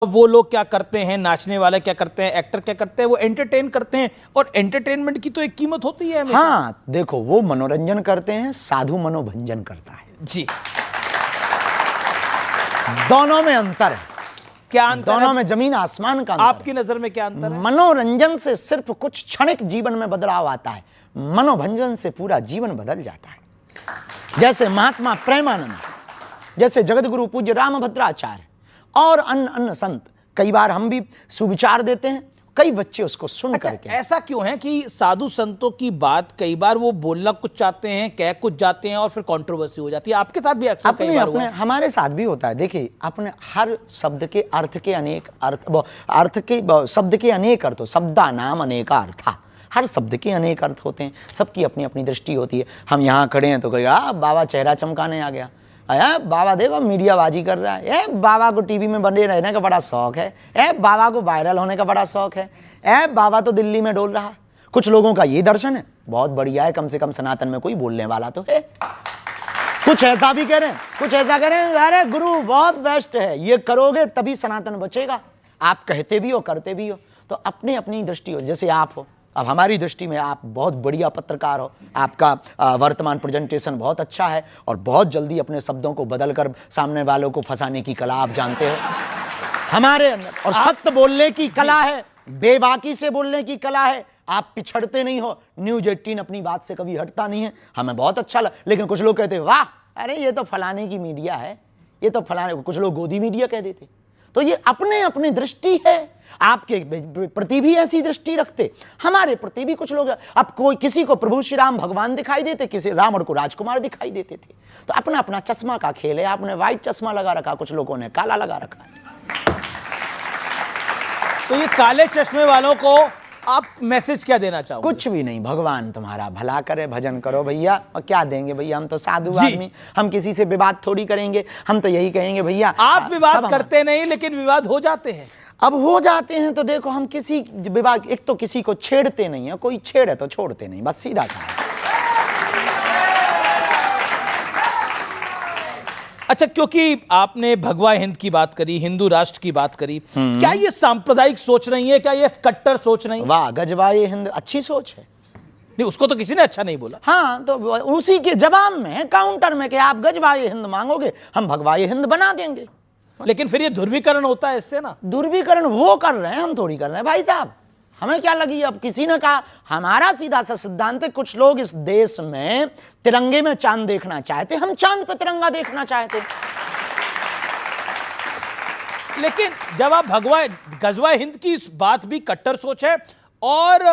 वो लोग क्या करते हैं, नाचने वाले क्या करते हैं, एक्टर क्या करते हैं, वो एंटरटेन करते हैं और एंटरटेनमेंट की तो एक कीमत होती है हमेशा। हाँ देखो, वो मनोरंजन करते हैं, साधु मनोभंजन करता है। जी, दोनों में अंतर है। क्या अंतर दोनों है? में जमीन आसमान का अंतर आपकी नजर में क्या अंतर है? मनोरंजन से सिर्फ कुछ क्षणिक जीवन में बदलाव आता है, मनोभंजन से पूरा जीवन बदल जाता है। जैसे महात्मा प्रेमानंद, जैसे जगतगुरु पूज्य रामभद्राचार्य और अन्य अन्य संत, कई बार हम भी सुविचार देते हैं, कई बच्चे उसको सुन करके। ऐसा क्यों है कि साधु संतों की बात कई बार वो बोलना कुछ चाहते हैं, कह कुछ जाते हैं और फिर कंट्रोवर्सी हो जाती है? आपके साथ भी अक्सर कई बार हुआ है। हमारे साथ भी होता है। देखिए, अपने हर शब्द के अर्थ के अनेक शब्द के अनेक अर्थ, शब्दा नाम अनेका अर्था, हर शब्द के अनेक अर्थ होते हैं, सबकी अपनी अपनी दृष्टि होती है। हम यहाँ खड़े हैं तो कहेगा बाबा चेहरा चमकाने आ गया, बाबा देखो मीडियाबाजी कर रहा है, बाबा को टीवी में बने रहने का बड़ा शौक है, बाबा को वायरल होने का बड़ा शौक है, बाबा तो दिल्ली में डोल रहा। कुछ लोगों का ये दर्शन है, बहुत बढ़िया है, कम से कम सनातन में कोई बोलने वाला तो है। कुछ ऐसा भी कह रहे हैं, कुछ ऐसा कह रहे हैं, अरे गुरु बहुत बेस्ट है, ये करोगे तभी सनातन बचेगा। आप कहते भी हो, करते भी हो, तो अपनी अपनी दृष्टि हो। जैसे आप हो, अब हमारी दृष्टि में आप बहुत बढ़िया पत्रकार हो, आपका वर्तमान प्रेजेंटेशन बहुत अच्छा है और बहुत जल्दी अपने शब्दों को बदलकर सामने वालों को फंसाने की कला आप जानते हो। हमारे अंदर और सत्य बोलने की कला है, बेबाकी से बोलने की कला है। आप पिछड़ते नहीं हो। न्यूज़ 18 अपनी बात से कभी हटता नहीं है, हमें बहुत अच्छा लगा। लेकिन कुछ लोग कहते हैं वाह, अरे ये तो फलाने की मीडिया है, ये तो फलाने, कुछ लोग गोदी मीडिया कह देते। तो ये अपने अपनी दृष्टि है। आपके प्रति भी ऐसी दृष्टि रखते, हमारे प्रति भी कुछ लोग। अब कोई किसी को प्रभु श्री राम भगवान दिखाई देते, किसी रावण को राजकुमार दिखाई देते थे। तो अपना अपना चश्मा का खेल है। आपने व्हाइट चश्मा लगा रखा, कुछ लोगों ने काला लगा रखा है। तो ये काले चश्मे वालों को आप मैसेज क्या देना चाहोगे? कुछ भी नहीं, भगवान तुम्हारा भला करे, भजन करो भैया। और क्या देंगे भैया, हम तो साधु आदमी, हम किसी से विवाद थोड़ी करेंगे। हम तो यही कहेंगे भैया, आप विवाद करते नहीं, लेकिन विवाद हो जाते हैं। अब हो जाते हैं तो देखो, हम किसी विवाद, एक तो किसी को छेड़ते नहीं है, कोई छेड़े तो छोड़ते नहीं, बस सीधा सा। अच्छा, क्योंकि आपने भगवा हिंद की बात करी, हिंदू राष्ट्र की बात करी, क्या ये सांप्रदायिक सोच नहीं है? क्या ये कट्टर सोच नहीं? वाह, गजवाए हिंद अच्छी सोच है। नहीं, उसको तो किसी ने अच्छा नहीं बोला। हाँ, तो उसी के जवाब में, काउंटर में, कि आप गजवाए हिंद मांगोगे, हम भगवाए हिंद बना देंगे। लेकिन फिर ये ध्रुवीकरण होता है इससे ना। ध्रुवीकरण वो कर रहे हैं, हम थोड़ी कर रहे हैं भाई साहब। हमें क्या लगी? अब किसी ने कहा, हमारा सीधा सा सिद्धांत है, कुछ लोग इस देश में तिरंगे में चांद देखना चाहते, हम चांद पे तिरंगा देखना चाहते। लेकिन जब आप गजवा हिंद की बात भी कट्टर सोच है, और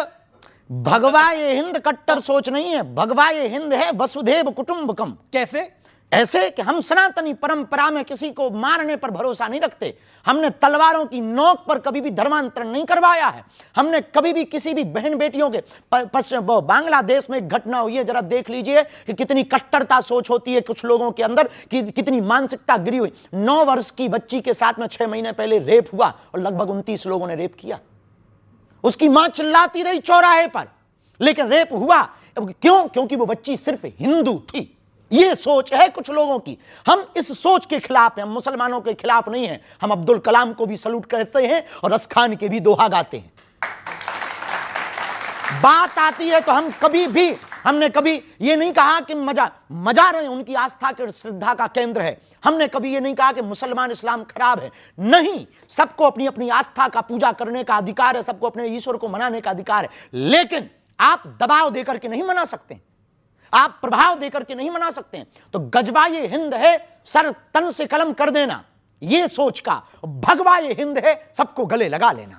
भगवा ये हिंद कट्टर सोच नहीं है, भगवा ये हिंद है वसुधैव कुटुंबकम। कैसे? ऐसे कि हम सनातनी परंपरा में किसी को मारने पर भरोसा नहीं रखते। हमने तलवारों की नोक पर कभी भी धर्मांतरण नहीं करवाया है। हमने कभी भी किसी भी बहन बेटियों के बांग्लादेश में एक घटना हुई है, जरा देख लीजिए कि कितनी कट्टरता सोच होती है कुछ लोगों के अंदर, कि कितनी मानसिकता गिरी हुई। 9 वर्ष की बच्ची के साथ में 6 महीने पहले रेप हुआ और लगभग 29 लोगों ने रेप किया। उसकी मां चिल्लाती रही चौराहे पर, लेकिन रेप हुआ। क्यों? क्योंकि वो बच्ची सिर्फ हिंदू थी। ये सोच है कुछ लोगों की। हम इस सोच के खिलाफ हैं, हम मुसलमानों के खिलाफ नहीं हैं। हम अब्दुल कलाम को भी सलूट करते हैं और रस खान के भी दोहा गाते हैं। बात आती है तो हमने कभी ये नहीं कहा कि मजार उनकी आस्था के श्रद्धा का केंद्र है। हमने कभी ये नहीं कहा कि मुसलमान इस्लाम खराब है। नहीं, सबको अपनी अपनी आस्था का पूजा करने का अधिकार है, सबको अपने ईश्वर को मनाने का अधिकार है। लेकिन आप दबाव देकर के नहीं मना सकते, आप प्रभाव देकर के नहीं मना सकते हैं। तो गजवा ये हिंद है, सर तन से कलम कर देना, ये सोच का। भगवा ये हिंद है, सबको गले लगा लेना।